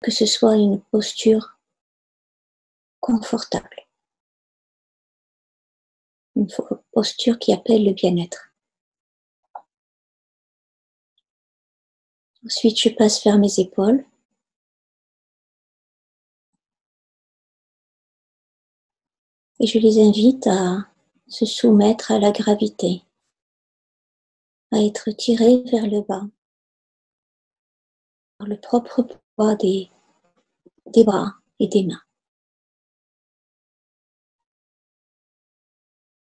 que ce soit une posture confortable, une posture qui appelle le bien-être. Ensuite, je passe vers mes épaules. Et je les invite à se soumettre à la gravité, à être tirés vers le bas, par le propre poids des bras et des mains.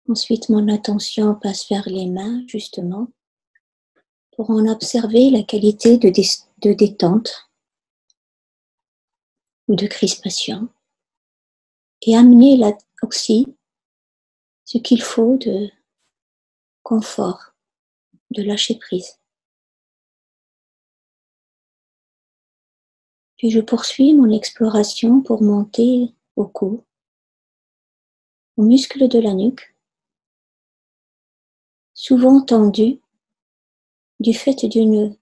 Ensuite, mon attention passe vers les mains, justement, pour en observer la qualité de détente ou de crispation, et amener là aussi ce qu'il faut de confort, de lâcher prise. Puis je poursuis mon exploration pour monter au cou, aux muscles de la nuque, souvent tendus du fait d'une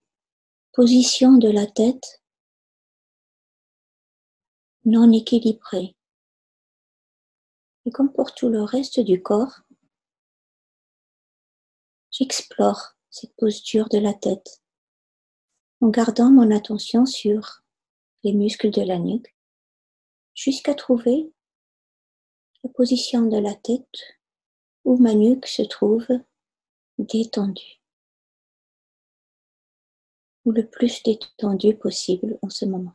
position de la tête non équilibrée. Et comme pour tout le reste du corps, j'explore cette posture de la tête en gardant mon attention sur les muscles de la nuque jusqu'à trouver la position de la tête où ma nuque se trouve détendue, ou le plus détendue possible en ce moment.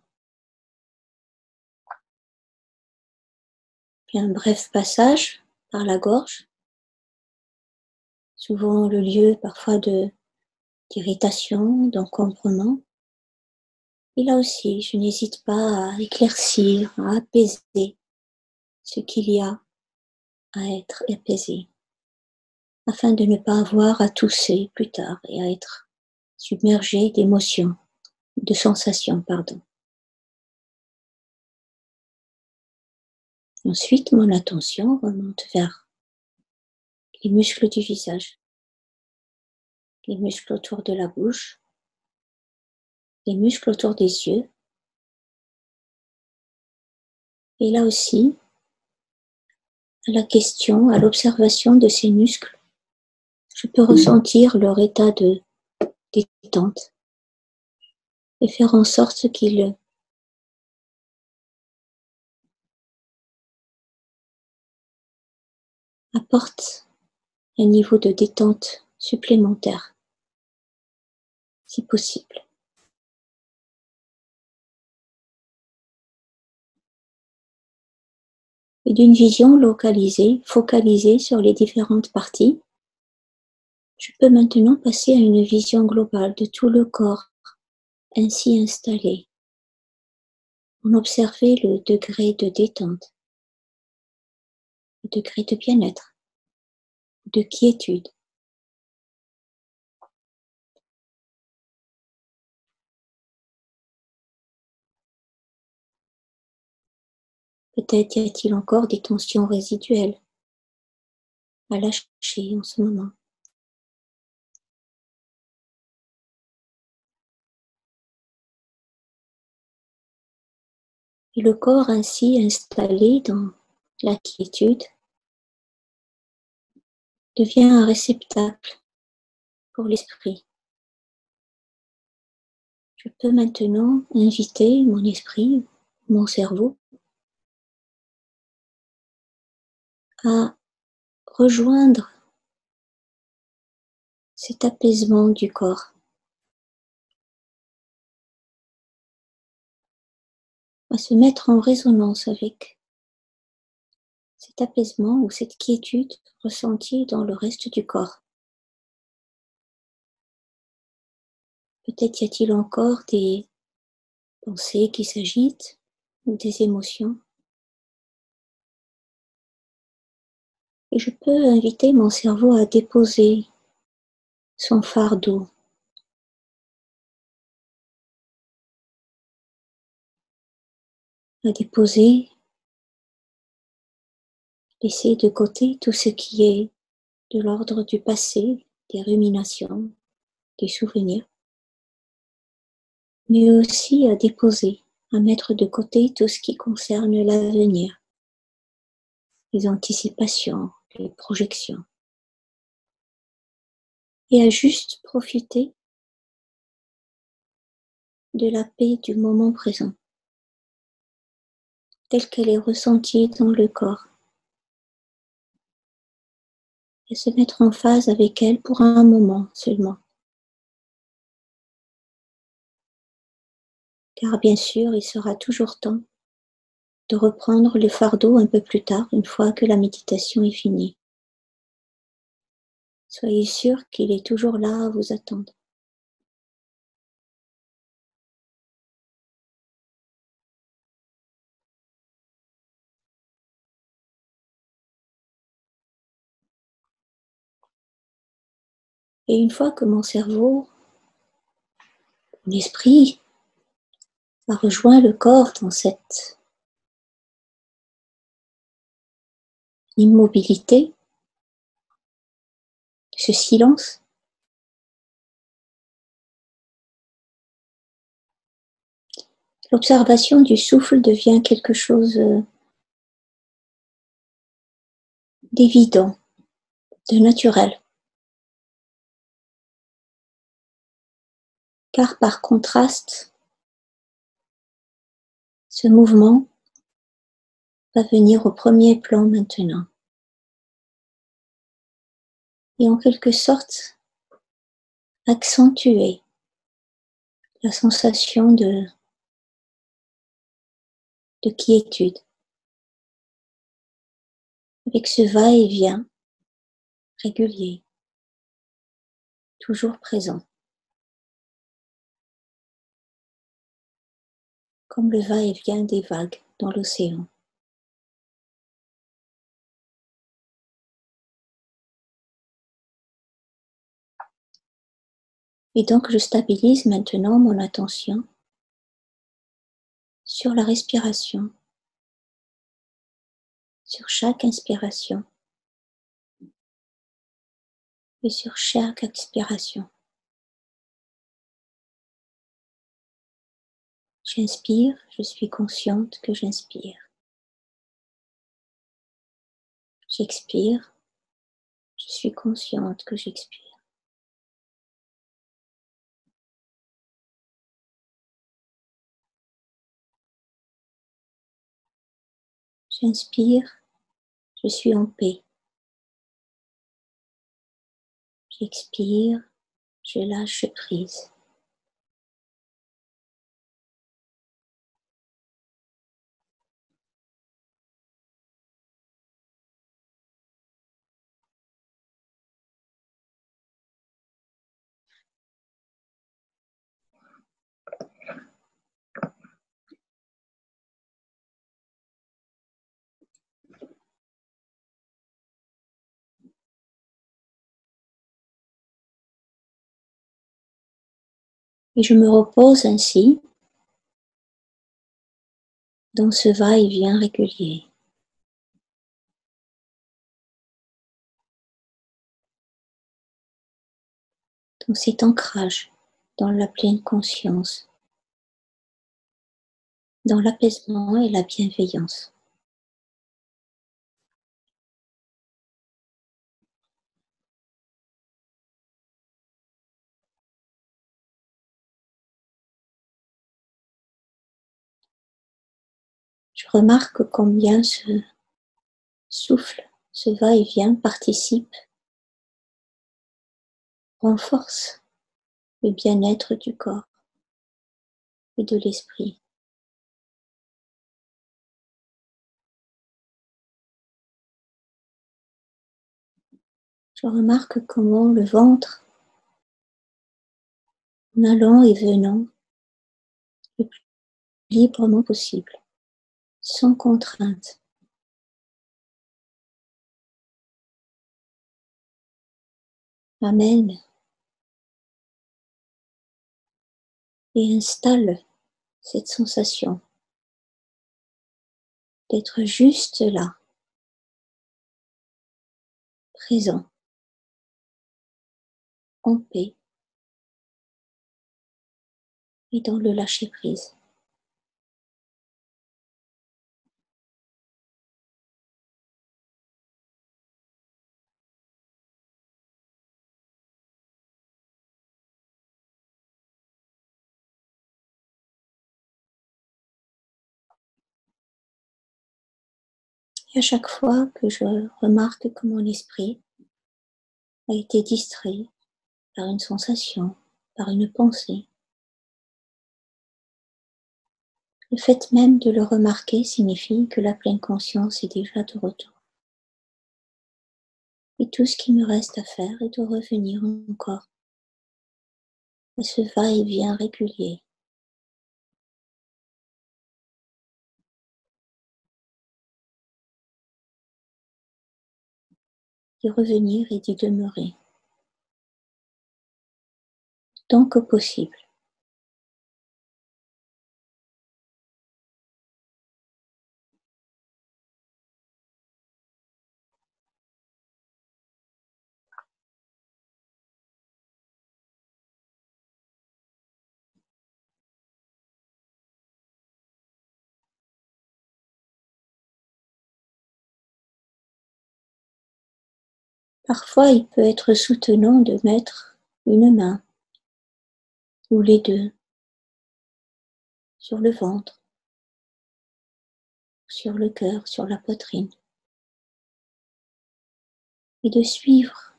Puis un bref passage par la gorge, souvent le lieu parfois d'irritation, d'encombrement. Et là aussi, je n'hésite pas à éclaircir, à apaiser ce qu'il y a à être apaisé, afin de ne pas avoir à tousser plus tard et à être submergé d'émotions, de sensations, pardon. Ensuite, mon attention remonte vers les muscles du visage, les muscles autour de la bouche, les muscles autour des yeux. Et là aussi, à la question, à l'observation de ces muscles, je peux ressentir leur état de détente et faire en sorte qu'ils apportent un niveau de détente supplémentaire, si possible. Et d'une vision localisée, focalisée sur les différentes parties, je peux maintenant passer à une vision globale de tout le corps ainsi installé. On observait le degré de détente, le degré de bien-être, de quiétude. Peut-être y a-t-il encore des tensions résiduelles à lâcher en ce moment. Et le corps ainsi installé dans la quiétude devient un réceptacle pour l'esprit. Je peux maintenant inviter mon esprit, mon cerveau, à rejoindre cet apaisement du corps, à se mettre en résonance avec cet apaisement ou cette quiétude ressentie dans le reste du corps. Peut-être y a-t-il encore des pensées qui s'agitent ou des émotions. Et je peux inviter mon cerveau à déposer son fardeau, à déposer, laisser de côté tout ce qui est de l'ordre du passé, des ruminations, des souvenirs, mais aussi à déposer à mettre de côté tout ce qui concerne l'avenir, les anticipations, les projections, et à juste profiter de la paix du moment présent, telle qu'elle est ressentie dans le corps, et se mettre en phase avec elle pour un moment seulement. Car bien sûr, il sera toujours temps de reprendre le fardeau un peu plus tard, une fois que la méditation est finie. Soyez sûr qu'il est toujours là à vous attendre. Et une fois que mon cerveau, mon esprit a rejoint le corps dans cette immobilité, ce silence, l'observation du souffle devient quelque chose d'évident, de naturel. Car par contraste, ce mouvement va venir au premier plan maintenant. Et en quelque sorte, accentuer la sensation de quiétude, avec ce va-et-vient régulier, toujours présent, comme le va-et-vient des vagues dans l'océan. Et donc je stabilise maintenant mon attention sur la respiration, sur chaque inspiration et sur chaque expiration. J'inspire, je suis consciente que j'inspire. J'expire, je suis consciente que j'expire. J'inspire, je suis en paix. J'expire, je lâche prise. Et je me repose ainsi dans ce va-et-vient régulier. Dans cet ancrage, dans la pleine conscience, dans l'apaisement et la bienveillance. Je remarque combien ce souffle, ce va-et-vient participe, renforce le bien-être du corps et de l'esprit. Je remarque comment le ventre, en allant et venant, le plus librement possible, sans contrainte, amène et installe cette sensation d'être juste là, présent, en paix et dans le lâcher-prise. Et à chaque fois que je remarque que mon esprit a été distrait par une sensation, par une pensée, le fait même de le remarquer signifie que la pleine conscience est déjà de retour. Et tout ce qui me reste à faire est de revenir encore à ce va-et-vient régulier. D'y revenir et d'y demeurer, tant que possible. Parfois, il peut être soutenant de mettre une main, ou les deux, sur le ventre, sur le cœur, sur la poitrine, et de suivre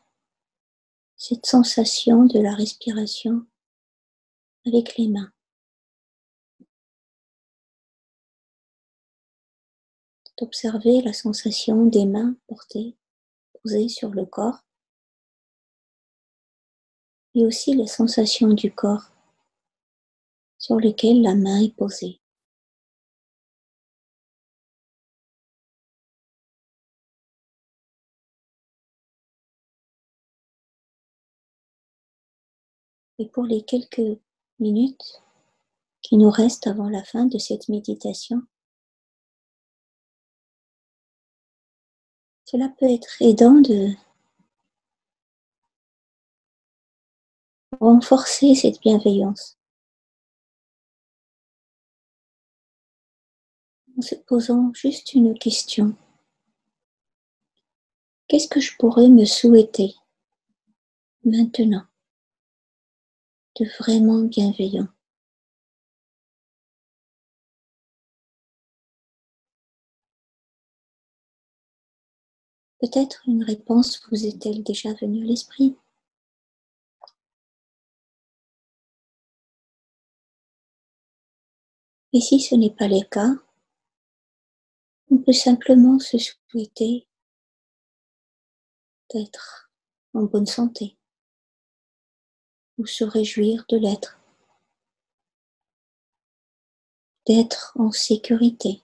cette sensation de la respiration avec les mains. D'observer la sensation des mains posées sur le corps, et aussi les sensations du corps sur lequel la main est posée. Et pour les quelques minutes qui nous restent avant la fin de cette méditation, cela peut être aidant de renforcer cette bienveillance en se posant juste une question. Qu'est-ce que je pourrais me souhaiter maintenant de vraiment bienveillant? Peut-être une réponse vous est-elle déjà venue à l'esprit. Et si ce n'est pas le cas, on peut simplement se souhaiter d'être en bonne santé ou se réjouir de l'être, d'être en sécurité.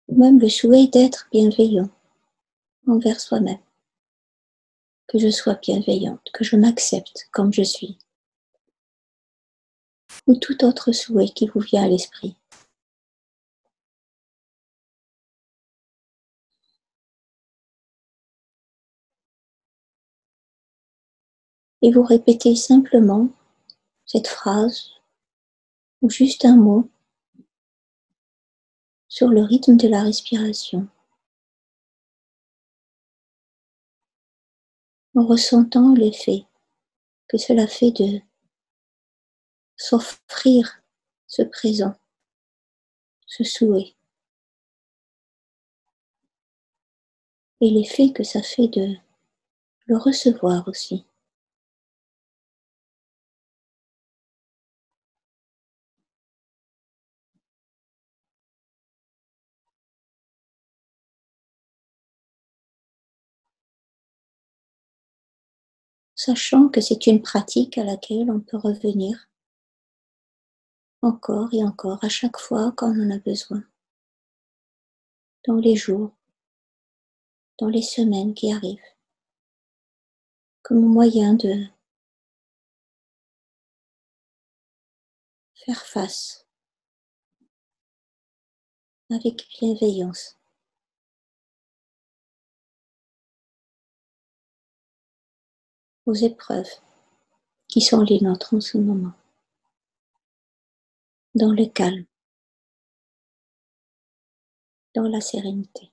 Ou même le souhait d'être bienveillant envers soi-même, que je sois bienveillante, que je m'accepte comme je suis, ou tout autre souhait qui vous vient à l'esprit. Et vous répétez simplement cette phrase ou juste un mot sur le rythme de la respiration, en ressentant l'effet que cela fait de s'offrir ce présent, ce souhait, et l'effet que ça fait de le recevoir aussi. Sachant que c'est une pratique à laquelle on peut revenir encore et encore à chaque fois qu'on en a besoin, dans les jours, dans les semaines qui arrivent, comme moyen de faire face avec bienveillance aux épreuves qui sont les nôtres en ce moment, dans le calme, dans la sérénité.